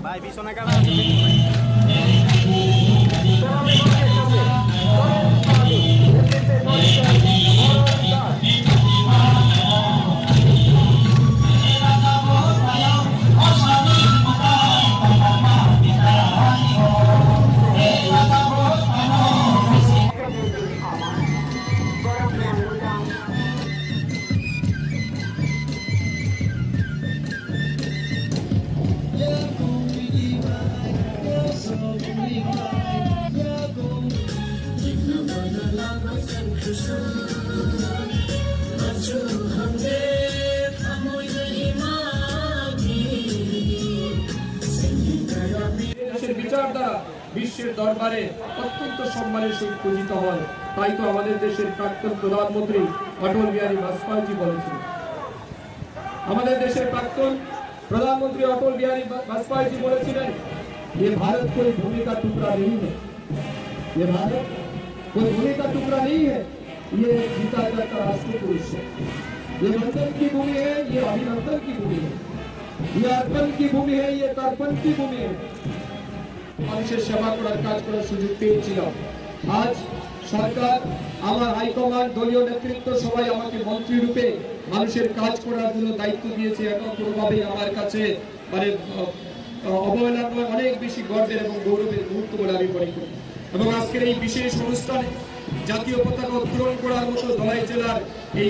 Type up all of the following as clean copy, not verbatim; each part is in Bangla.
ভাই বিছনা কাটা বিচার দ্বারা বিশ্বের দরবারে অত্যন্ত সম্মানের সহিত পূজিত হয়। তাই তো আমাদের দেশের প্রাক্তন প্রধানমন্ত্রী অটল বিহারী বাজপেয়ীজি বলেছিলেন, আমাদের দেশের প্রাক্তন प्रधानमंत्री अटल बिहारी वाजपेयी जी बोलेছিলেন, ये भारत कोई भूमि का टुकड़ा नहीं है, ये भारत कोई भूमि का टुकड़ा नहीं है, ये जीता जाता राष्ट्र पुरुष है, ये वंदन की भूमि है, ये अभिनंदन की भूमि है, ये अर्पण की भूमि है, ये तर्पण की भूमि है। মানুষের সেবা করার কাজ করার সুযোগ পেয়েছিলাম। আজ সরকার আমার হাইকমান্ড দলীয় নেতৃত্ব সবাই আমাকে মন্ত্রী রূপে মানুষের কাজ করার জন্য দায়িত্ব দিয়েছে। এখন কোনোভাবেই আমার কাছে মানে অবহেলা নয়, অনেক বেশি গর্বের এবং গৌরবের মুহূর্ত বলে আমি মনে করি। এবং আজকের এই বিশেষ অনুষ্ঠানে জাতীয় পতাকা উত্তোলন করার মতো ধলাই জেলার এই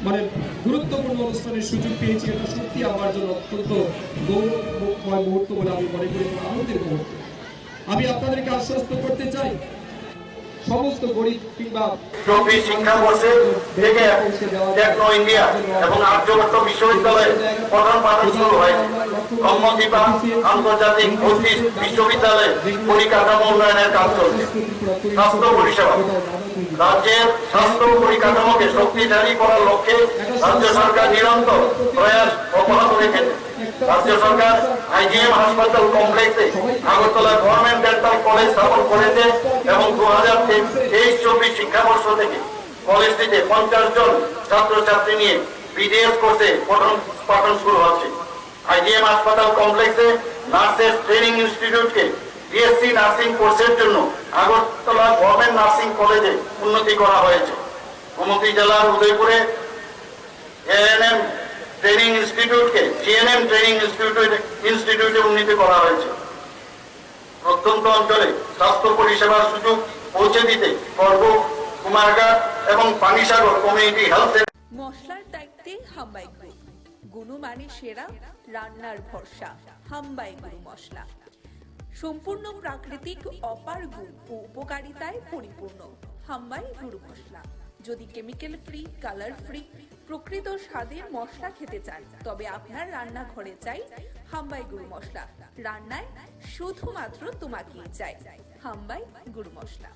মানে গুরুত্বপূর্ণ অনুষ্ঠানের সুযোগ পেয়েছি। এটা সত্যি আমার জন্য অত্যন্ত গৌরবময় মুহূর্ত বলে আমি মনে করি, আনন্দের মুহূর্ত। আমি আপনাদেরকে আশ্বস্ত করতে চাই, সমস্ত গরিব কিংবা শিক্ষাবর্ষে থেকে টেকনো ইন্ডিয়া এবং আর্যভট্ট বিশ্ববিদ্যালয়ে প্রথম পাঠন শুরু হয়। ব্রহ্মদীপা আন্তর্জাতিক বৌদ্ধিক বিশ্ববিদ্যালয়ে পরিকাঠামো উন্নয়নের কাজ চলছে। স্বাস্থ্য পরিষেবা, রাজ্যের স্বাস্থ্য পরিকাঠামোকে শক্তিশালী করার লক্ষ্যে রাজ্য সরকার নিরন্তর প্রয়াস অব্যাহত রেখেছে। রাজ্য সরকার আইজিএম হাসপাতাল কমপ্লেক্সে আগরতলা গভর্নমেন্ট ডেন্টাল কলেজ স্থাপন করেছে এবং 2023-24 শিক্ষাবর্ষ থেকে কলেজটিতে 50 জন ছাত্রছাত্রী নিয়ে বিডিএস কোর্সে পঠন পাঠন শুরু হচ্ছে। আইজিএম হাসপাতাল কমপ্লেক্সে নার্সেস ট্রেনিং ইনস্টিটিউটকে বিএসসি নার্সিং কোর্সের জন্য আগরতলা গভর্নমেন্ট নার্সিং কলেজে উন্নতি করা হয়েছে। গোমতী জেলার উদয়পুরে এএনএম ট্রেনিং ইনস্টিটিউটকে জিএনএম ট্রেনিং ইনস্টিটিউটে উন্নীত করা হয়েছে। প্রত্যন্ত অঞ্চলে স্বাস্থ্য পরিষেবার সুযোগ পৌঁছে দিতে পর্ব, কুমারঘাট এবং পানিসাগর কমিউনিটি হেলথ মশলার দায়িত্বে হাম্বাই গ্রুপ, গুণমানে সেরা, রান্নার ভরসা। হাম্বাই গুরু মশলা সম্পূর্ণ প্রাকৃতিক, অপার গুণ ও উপকারিতায় পরিপূর্ণ। হাম্বাই গুরু মশলা। যদি কেমিক্যাল ফ্রি, কালার ফ্রি, প্রকৃত স্বাদের মশলা খেতে চান তবে আপনার রান্নাঘরে চাই হাম্বাই গুরু মশলা। রান্নায় শুধুমাত্র তোমাকেই চাই হাম্বাই গুরু মশলা।